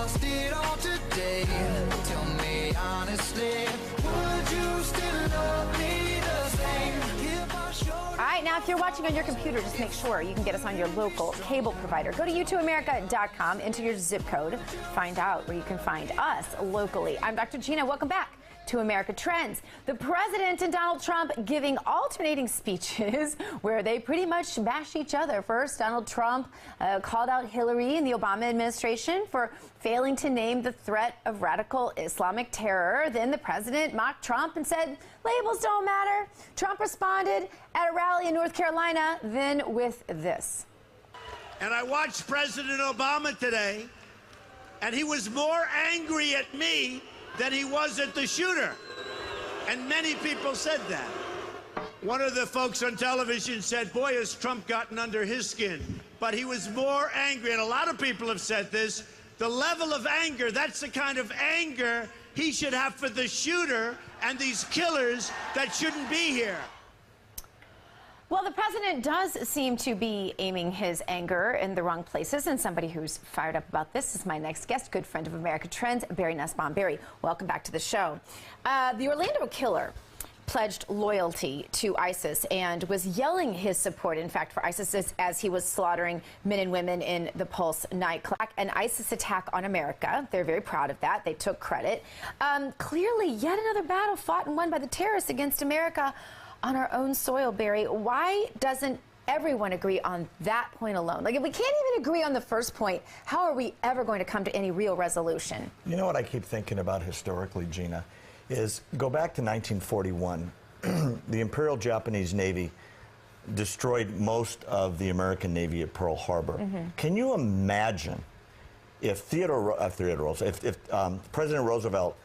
lost it all today. Tell me honestly, would you still love me the same if I showed? All right, now if you're watching on your computer, just make sure you can get us on your local cable provider. Go to YouTooAmerica.com, enter your zip code, find out where you can find us locally. I'm Dr. Gina. Welcome back to America Trends. The president and Donald Trump giving alternating speeches where they pretty much bash each other. First, Donald Trump called out Hillary and the Obama administration for failing to name the threat of radical Islamic terror. Then the president mocked Trump and said, labels don't matter. Trump responded at a rally in North Carolina, then with this. And I watched President Obama today, and he was more angry at me than he was at the shooter. And many people said that. One of the folks on television said, boy, has Trump gotten under his skin. But he was more angry, and a lot of people have said this, the level of anger, that's the kind of anger he should have for the shooter and these killers that shouldn't be here. Well, the president does seem to be aiming his anger in the wrong places, and somebody who's fired up about this is my next guest, good friend of America Trends, Barry Nussbaum. Barry, welcome back to the show. The Orlando killer pledged loyalty to ISIS and was yelling his support, in fact, for ISIS as he was slaughtering men and women in the Pulse nightclub. An ISIS attack on America. They're very proud of that. They took credit. Clearly, yet another battle fought and won by the terrorists against America on our own soil, Barry. Why doesn't everyone agree on that point alone? Like, if we can't even agree on the first point, how are we ever going to come to any real resolution? You know what I keep thinking about historically, Gina, is go back to 1941. The Imperial Japanese Navy destroyed most of the American Navy at Pearl Harbor. Can you imagine if President Roosevelt,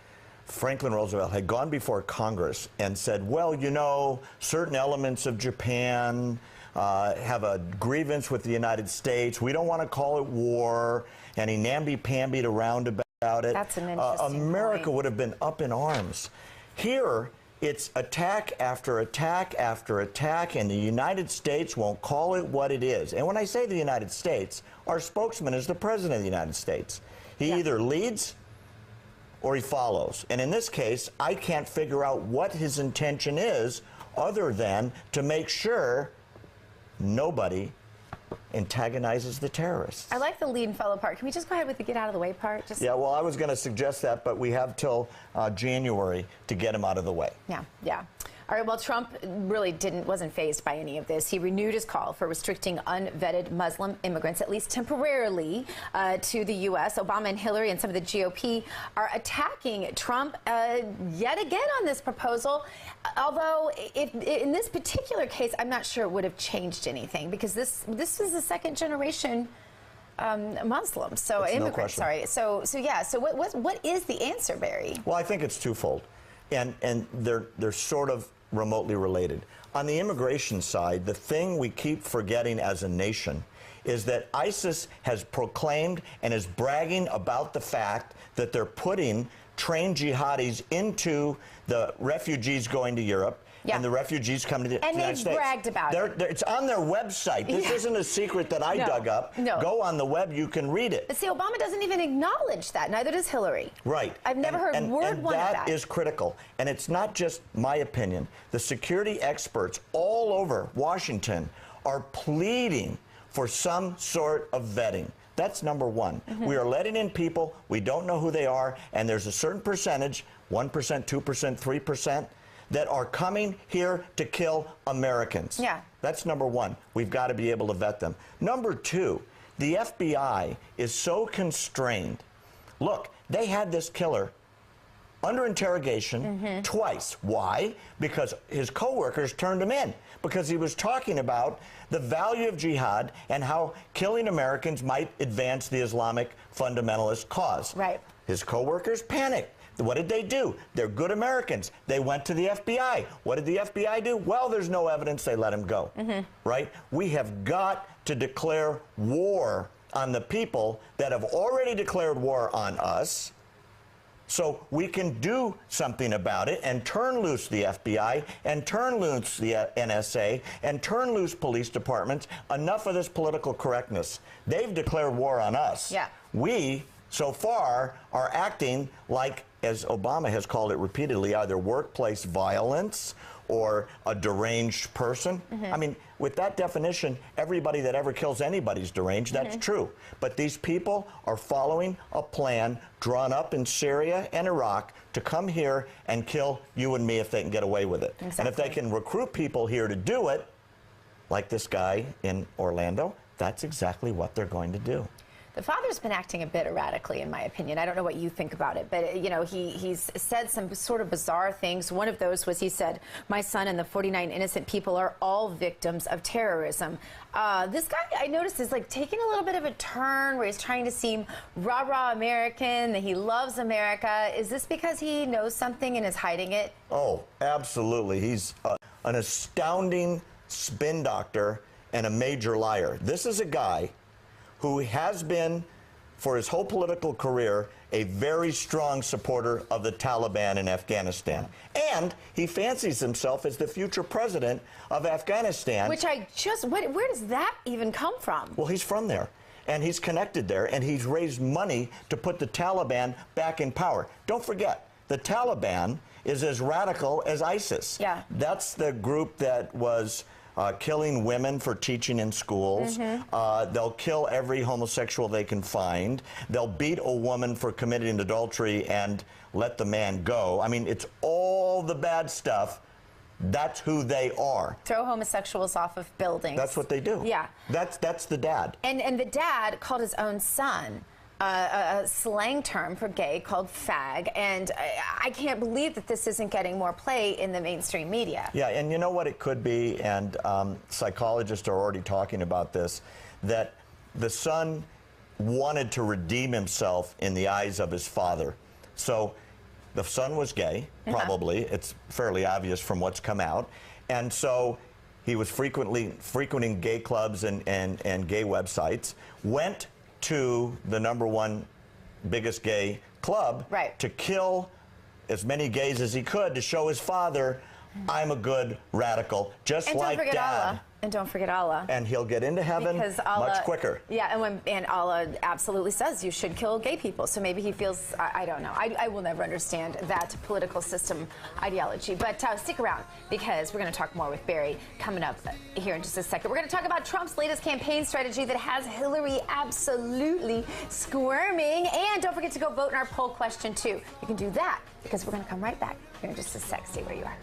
Franklin Roosevelt, had gone before Congress and said, well, you know, certain elements of Japan have a grievance with the United States. We don't want to call it war. And he namby-pambied around about it. That's an interesting America point. would have been up in arms. Here, it's attack after attack after attack, and the United States won't call it what it is. And when I say the United States, our spokesman is the President of the United States. He either leads or he follows. And in this case, I can't figure out what his intention is other than to make sure nobody antagonizes the terrorists. I like the lead and follow part. Can we just go ahead with the get out of the way part? Yeah, well, I was going to suggest that, but we have till January to get him out of the way. Yeah. All right, well, Trump really wasn't fazed by any of this. He renewed his call for restricting unvetted Muslim immigrants, at least temporarily, to the U.S. Obama and Hillary and some of the GOP are attacking Trump yet again on this proposal. Although, in this particular case, I'm not sure it would have changed anything, because this is a second-generation Muslim, so immigrant. Sorry. So what is the answer, Barry? Well, I think it's twofold, and they're sort of remotely related. On the immigration side, the thing we keep forgetting as a nation is that ISIS has proclaimed and is bragging about the fact that they're putting trained jihadis into the refugees going to Europe. And the refugees come to the United States. And they've bragged about it. It's on their website. This isn't a secret that I dug up. No. Go on the web, you can read it. But see, Obama doesn't even acknowledge that. Neither does Hillary. Right. I've never heard word one of that. That is critical. And it's not just my opinion. The security experts all over Washington are pleading for some sort of vetting. That's number one. We are letting in people, we don't know who they are, and there's a certain percentage, 1%, 2%, 3%, that are coming here to kill Americans. Yeah. That's number one. We've got to be able to vet them. Number two, the FBI is so constrained. Look, they had this killer under interrogation twice. Why? Because his coworkers turned him in, because he was talking about the value of jihad and how killing Americans might advance the Islamic fundamentalist cause. Right. His coworkers panicked. What did they do? They're good Americans. They went to the FBI. What did the FBI do? Well, there's no evidence. They let him go. Right? We have got to declare war on the people that have already declared war on us, so we can do something about it and turn loose the FBI and turn loose the NSA and turn loose police departments. Enough of this political correctness. They've declared war on us. Yeah. We so far are acting like, as Obama has called it repeatedly, either workplace violence or a deranged person. I mean, with that definition, everybody that ever kills anybody's deranged. That's true. But these people are following a plan drawn up in Syria and Iraq to come here and kill you and me if they can get away with it. Exactly. And if they can recruit people here to do it, like this guy in Orlando, that's exactly what they're going to do. The father's been acting a bit erratically, in my opinion. I don't know what you think about it, but, you know, he's said some sort of bizarre things. One of those was he said, my son and the 49 innocent people are all victims of terrorism. This guy, I noticed, is like taking a little bit of a turn where he's trying to seem rah-rah American, that he loves America. Is this because he knows something and is hiding it? Oh, absolutely. He's an astounding spin doctor and a major liar. This is a guy who has been, for his whole political career, a very strong supporter of the Taliban in Afghanistan. And he fancies himself as the future president of Afghanistan. Which where does that even come from? Well, he's from there, and he's connected there, and he's raised money to put the Taliban back in power. Don't forget, the Taliban is as radical as ISIS. Yeah. That's the group that was killing women for teaching in schools. They'll kill every homosexual they can find. They'll beat a woman for committing adultery and let the man go. I mean, it's all the bad stuff. That's who they are. Throw homosexuals off of buildings. That's what they do. Yeah. That's the dad. And the dad called his own son a slang term for gay called fag, and I can't believe that this isn't getting more play in the mainstream media. Yeah, and you know what it could be, and psychologists are already talking about this, that the son wanted to redeem himself in the eyes of his father. So the son was gay, probably. It's fairly obvious from what's come out. And so he was frequenting gay clubs and gay websites, went to the #1 biggest gay club to kill as many gays as he could to show his father, I'm a good radical, just like Dad. Allah. And don't forget Allah. And he'll get into heaven much quicker. Yeah, and Allah absolutely says you should kill gay people. So maybe he feels, I don't know. I will never understand that political system ideology. But stick around, because we're going to talk more with Barry coming up here in just a second. We're going to talk about Trump's latest campaign strategy that has Hillary absolutely squirming. And don't forget to go vote in our poll question, too. You can do that, because we're going to come right back here in just a sec. Stay where you are.